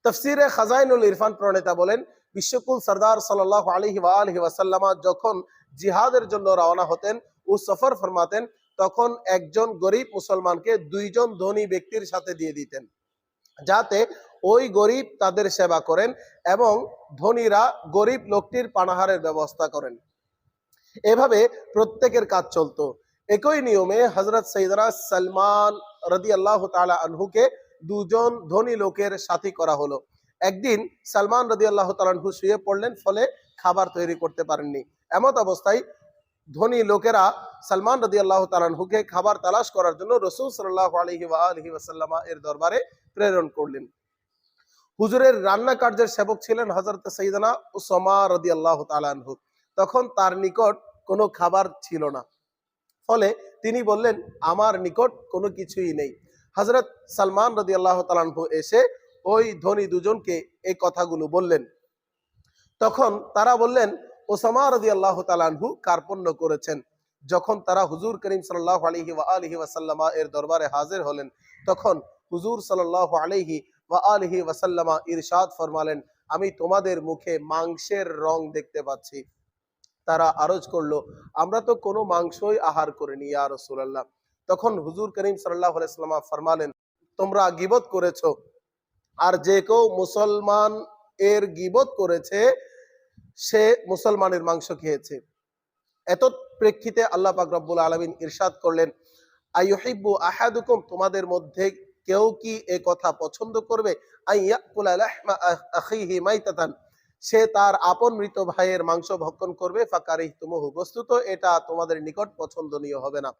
তাফসীরে খাজাইনুল ইরফান প্রণেতা বলেন, বিশ্বকুল সরদার সাল্লাল্লাহু আলাইহি ওয়া আলিহি ওয়াসাল্লামা যখন জিহাদের জন্য রওনা হতেন ও সফর ফরমাতেন, তখন একজন গরিব মুসলমানকে দুইজন ধনী ব্যক্তির সাথে দিয়ে দিতেন, যাতে ওই গরিব তাদের সেবা করেন এবং ধনীরা গরিব লোকটির পানাহারের ব্যবস্থা করেন। এভাবে প্রত্যেকের কাজ চলতো। একই নিয়মে হযরত সাইয়েদনা সালমান রাদিয়াল্লাহু তাআলা আনহুকে দুজন ধনী লোকের সাথী করা হলো। একদিন সালমান রাদিয়াল্লাহু তাআলা আনহু শুয়ে পড়লেন, ফলে খাবার তৈরি করতে পারেননি। এমত অবস্থায় ধনী লোকেরা সালমান রাদিয়াল্লাহু তাআলা আনহুকে খাবার তালাশ করার জন্য রাসূল সাল্লাল্লাহু আলাইহি ওয়া আলিহি ওয়াসাল্লাম এর দরবারে প্রেরণ করলেন। হুজুরের রান্না কার্যের সেবক ছিলেন হযরত সাইয়েদনা উসামা রাদিয়াল্লাহু তাআলা আনহু। তখন তার নিকট কোনো খাবার ছিল না, ফলে তিনি বললেন, আমার নিকট কোনো কিছুই নেই। হযরত সালমান রাদিয়াল্লাহু তাআলা আনহু এসে ওই ধনী দুজনকে এই কথাগুলো বললেন। তখন তারা বললেন, ওসামা রাদিয়াল্লাহু তাআলা আনহু কার্পণ্য করেছেন। যখন তারা হুজুর করিম সাল্লাল্লাহু আলাইহি ওয়া আলিহি ওয়াসাল্লাম এর দরবারে হাজির হলেন, তখন হুজুর সাল্লাল্লাহু আলাইহি ওয়া আলিহি ওয়াসাল্লাম ইরশাদ ফরমালেন, আমি তোমাদের মুখে মাংসের রং দেখতে পাচ্ছি। তারা আরজ করলো, আমরা তো কোনো মাংসই আহার করিনি ইয়া রাসূলুল্লাহ। তখন হুজুর করিম সাল্লাল্লাহু আলাইহি ওয়াসাল্লাম ফরমালেন, তোমরা গীবত করেছো, আর যে কেউ মুসলমান এর গীবত করেছে সে মুসলমানের মাংস খেয়েছে। এত প্রেক্ষিতে আল্লাহ পাক রব্বুল আলামিন ইরশাদ করলেন, আইয়ুহিব্বু আহাদুকুম, তোমাদের মধ্যে কেউ কি এ কথা পছন্দ করবে, আইয়াকুলা লাহমা আখিহি মাইতাতান, সে তার আপন মৃত ভাইয়ের মাংস ভক্ষণ করবে, ফাকারিহতুমুহু, বস্তুত এটা তোমাদের নিকট পছন্দনীয় হবে না।